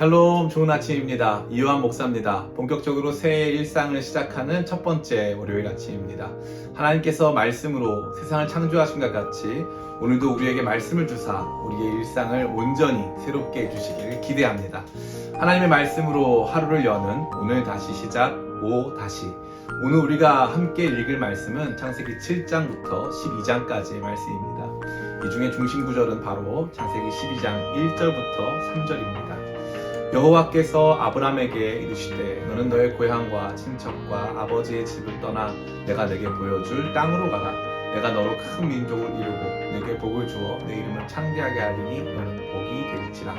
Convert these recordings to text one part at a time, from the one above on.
샬롬, 좋은 아침입니다. 이요한 목사입니다. 본격적으로 새해 일상을 시작하는 첫 번째 월요일 아침입니다. 하나님께서 말씀으로 세상을 창조하신 것 같이 오늘도 우리에게 말씀을 주사 우리의 일상을 온전히 새롭게 해주시기를 기대합니다. 하나님의 말씀으로 하루를 여는 오늘 다시 시작, 오늘 우리가 함께 읽을 말씀은 창세기 7장부터 12장까지의 말씀입니다. 이 중에 중심 구절은 바로 창세기 12장 1절부터 3절입니다. 여호와께서 아브람에게 이르시되 너는 너의 고향과 친척과 아버지의 집을 떠나 내가 내게 보여줄 땅으로 가라. 내가 너로 큰 민족을 이루고 내게 복을 주어 내 이름을 창대하게 하리니 너는 복이 될지라.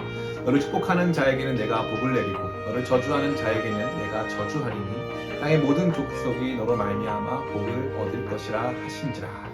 너를 축복하는 자에게는 내가 복을 내리고 너를 저주하는 자에게는 내가 저주하리니 땅의 모든 족속이 너로 말미암아 복을 얻을 것이라 하신지라.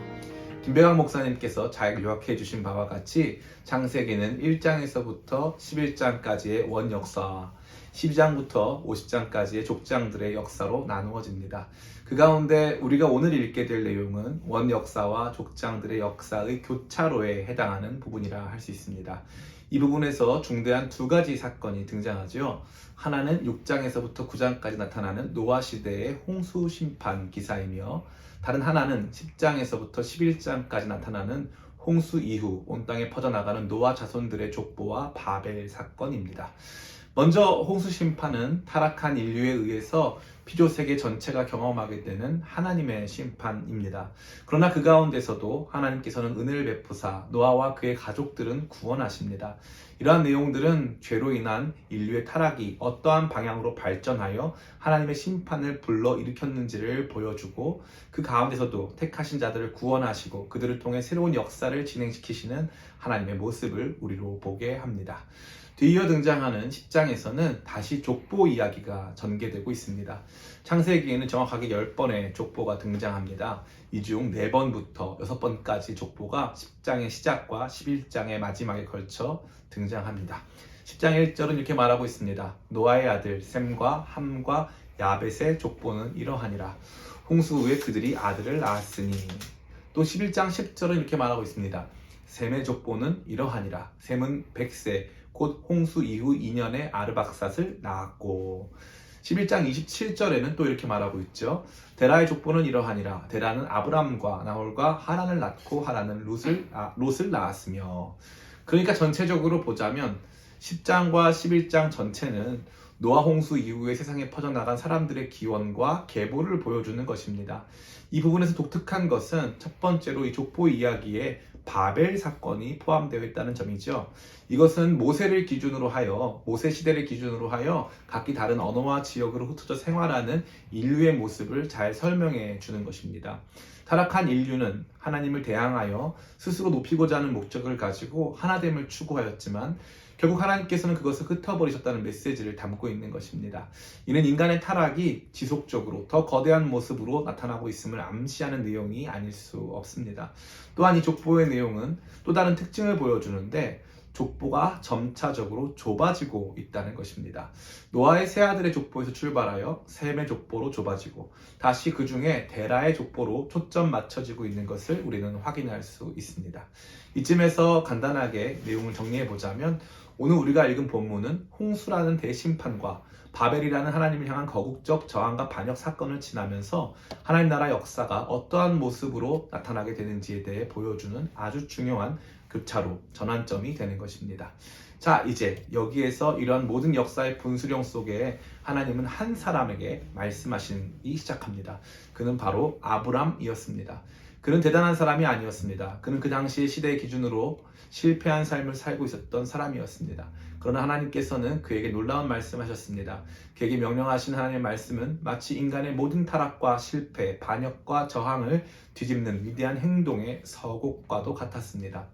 김배강 목사님께서 잘 요약해 주신 바와 같이 창세기는 1장에서부터 11장까지의 원역사와 12장부터 50장까지의 족장들의 역사로 나누어집니다. 그 가운데 우리가 오늘 읽게 될 내용은 원역사와 족장들의 역사의 교차로에 해당하는 부분이라 할 수 있습니다. 이 부분에서 중대한 두 가지 사건이 등장하죠. 하나는 6장에서부터 9장까지 나타나는 노아 시대의 홍수 심판 기사이며 다른 하나는 10장에서부터 11장까지 나타나는 홍수 이후 온 땅에 퍼져나가는 노아 자손들의 족보와 바벨 사건입니다. 먼저 홍수 심판은 타락한 인류에 의해서 피조 세계 전체가 경험하게 되는 하나님의 심판입니다. 그러나 그 가운데서도 하나님께서는 은혜를 베푸사 노아와 그의 가족들은 구원하십니다. 이러한 내용들은 죄로 인한 인류의 타락이 어떠한 방향으로 발전하여 하나님의 심판을 불러일으켰는지를 보여주고 그 가운데서도 택하신 자들을 구원하시고 그들을 통해 새로운 역사를 진행시키시는 하나님의 모습을 우리로 보게 합니다. 뒤이어 등장하는 10장에서는 다시 족보 이야기가 전개되고 있습니다. 창세기에는 정확하게 10번의 족보가 등장합니다. 이 중 4번부터 6번까지 족보가 10장의 시작과 11장의 마지막에 걸쳐 등장합니다. 10장 1절은 이렇게 말하고 있습니다. 노아의 아들 셈과 함과 야벳의 족보는 이러하니라. 홍수 후에 그들이 아들을 낳았으니. 또 11장 10절은 이렇게 말하고 있습니다. 셈의 족보는 이러하니라. 셈은 100세 곧 홍수 이후 2년에 아르박삿을 낳았고. 11장 27절에는 또 이렇게 말하고 있죠. 데라의 족보는 이러하니라. 데라는 아브람과 나홀과 하란을 낳고 하란은 롯을 낳았으며. 그러니까 전체적으로 보자면 10장과 11장 전체는 노아 홍수 이후에 세상에 퍼져나간 사람들의 기원과 계보를 보여주는 것입니다. 이 부분에서 독특한 것은 첫 번째로 이 족보 이야기에 바벨 사건이 포함되어 있다는 점이죠. 이것은 모세 시대를 기준으로 하여 각기 다른 언어와 지역으로 흩어져 생활하는 인류의 모습을 잘 설명해 주는 것입니다. 타락한 인류는 하나님을 대항하여 스스로 높이고자 하는 목적을 가지고 하나됨을 추구하였지만 결국 하나님께서는 그것을 흩어버리셨다는 메시지를 담고 있는 것입니다. 이는 인간의 타락이 지속적으로 더 거대한 모습으로 나타나고 있음을 암시하는 내용이 아닐 수 없습니다. 또한 이 족보의 내용은 또 다른 특징을 보여주는데 족보가 점차적으로 좁아지고 있다는 것입니다. 노아의 세 아들의 족보에서 출발하여 셈의 족보로 좁아지고 다시 그 중에 데라의 족보로 초점 맞춰지고 있는 것을 우리는 확인할 수 있습니다. 이쯤에서 간단하게 내용을 정리해 보자면 오늘 우리가 읽은 본문은 홍수라는 대심판과 바벨이라는 하나님을 향한 거국적 저항과 반역 사건을 지나면서 하나님 나라 역사가 어떠한 모습으로 나타나게 되는지에 대해 보여주는 아주 중요한 교차로, 전환점이 되는 것입니다. 자, 이제 여기에서 이러한 모든 역사의 분수령 속에 하나님은 한 사람에게 말씀하시기 시작합니다. 그는 바로 아브람이었습니다. 그는 대단한 사람이 아니었습니다. 그는 그 당시의 시대의 기준으로 실패한 삶을 살고 있었던 사람이었습니다. 그러나 하나님께서는 그에게 놀라운 말씀하셨습니다. 그에게 명령하신 하나님의 말씀은 마치 인간의 모든 타락과 실패, 반역과 저항을 뒤집는 위대한 행동의 서곡과도 같았습니다.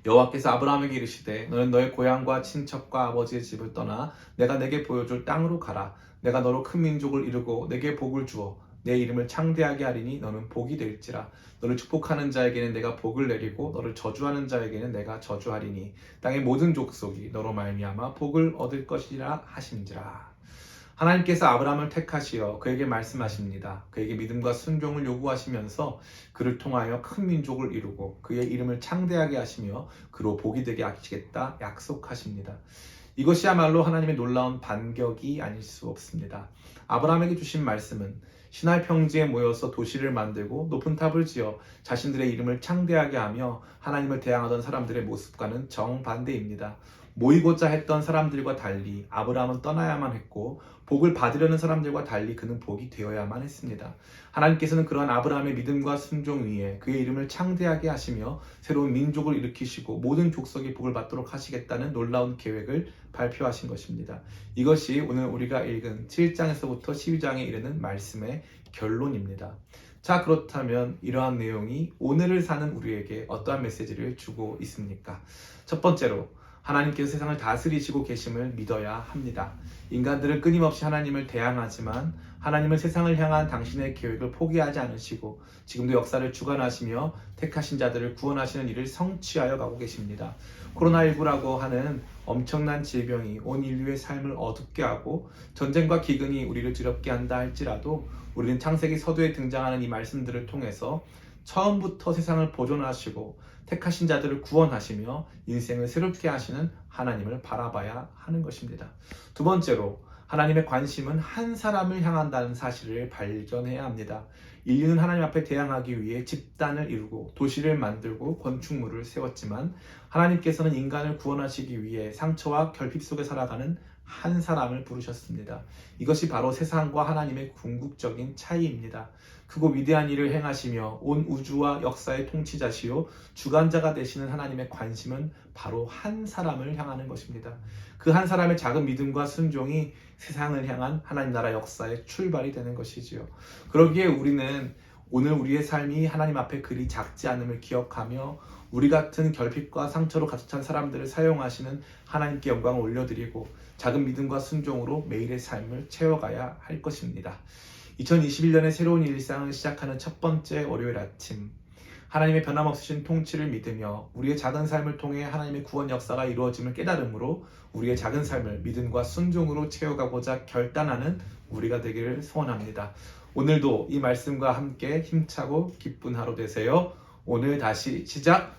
여호와께서 아브라함에게 이르시되 너는 너의 고향과 친척과 아버지의 집을 떠나 내가 내게 보여줄 땅으로 가라. 내가 너로 큰 민족을 이루고 내게 복을 주어 내 이름을 창대하게 하리니 너는 복이 될지라. 너를 축복하는 자에게는 내가 복을 내리고 너를 저주하는 자에게는 내가 저주하리니 땅의 모든 족속이 너로 말미암아 복을 얻을 것이라 하신지라. 하나님께서 아브라함을 택하시어 그에게 말씀하십니다. 그에게 믿음과 순종을 요구하시면서 그를 통하여 큰 민족을 이루고 그의 이름을 창대하게 하시며 그로 복이 되게 하시겠다 약속하십니다. 이것이야말로 하나님의 놀라운 반격이 아닐 수 없습니다. 아브라함에게 주신 말씀은 신할 평지에 모여서 도시를 만들고 높은 탑을 지어 자신들의 이름을 창대하게 하며 하나님을 대항하던 사람들의 모습과는 정반대입니다. 모이고자 했던 사람들과 달리 아브라함은 떠나야만 했고 복을 받으려는 사람들과 달리 그는 복이 되어야만 했습니다. 하나님께서는 그러한 아브라함의 믿음과 순종 위에 그의 이름을 창대하게 하시며 새로운 민족을 일으키시고 모든 족속이 복을 받도록 하시겠다는 놀라운 계획을 발표하신 것입니다. 이것이 오늘 우리가 읽은 7장에서부터 12장에 이르는 말씀의 결론입니다. 자, 그렇다면 이러한 내용이 오늘을 사는 우리에게 어떠한 메시지를 주고 있습니까? 첫 번째로 하나님께서 세상을 다스리시고 계심을 믿어야 합니다. 인간들은 끊임없이 하나님을 대항하지만 하나님은 세상을 향한 당신의 계획을 포기하지 않으시고 지금도 역사를 주관하시며 택하신 자들을 구원하시는 일을 성취하여 가고 계십니다. 코로나19라고 하는 엄청난 질병이 온 인류의 삶을 어둡게 하고 전쟁과 기근이 우리를 두렵게 한다 할지라도 우리는 창세기 서두에 등장하는 이 말씀들을 통해서 처음부터 세상을 보존하시고 택하신 자들을 구원하시며 인생을 새롭게 하시는 하나님을 바라봐야 하는 것입니다. 두 번째로 하나님의 관심은 한 사람을 향한다는 사실을 발견해야 합니다. 인류는 하나님 앞에 대항하기 위해 집단을 이루고 도시를 만들고 건축물을 세웠지만 하나님께서는 인간을 구원하시기 위해 상처와 결핍 속에 살아가는 한 사람을 부르셨습니다. 이것이 바로 세상과 하나님의 궁극적인 차이입니다. 크고 위대한 일을 행하시며 온 우주와 역사의 통치자시요 주관자가 되시는 하나님의 관심은 바로 한 사람을 향하는 것입니다. 그 한 사람의 작은 믿음과 순종이 세상을 향한 하나님 나라 역사의 출발이 되는 것이지요. 그러기에 우리는 오늘 우리의 삶이 하나님 앞에 그리 작지 않음을 기억하며 우리 같은 결핍과 상처로 가득 찬 사람들을 사용하시는 하나님께 영광을 올려드리고 작은 믿음과 순종으로 매일의 삶을 채워가야 할 것입니다. 2021년의 새로운 일상을 시작하는 첫 번째 월요일 아침, 하나님의 변함없으신 통치를 믿으며 우리의 작은 삶을 통해 하나님의 구원 역사가 이루어짐을 깨달음으로 우리의 작은 삶을 믿음과 순종으로 채워가고자 결단하는 우리가 되기를 소원합니다. 오늘도 이 말씀과 함께 힘차고 기쁜 하루 되세요. 오늘 다시 시작,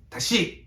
다시!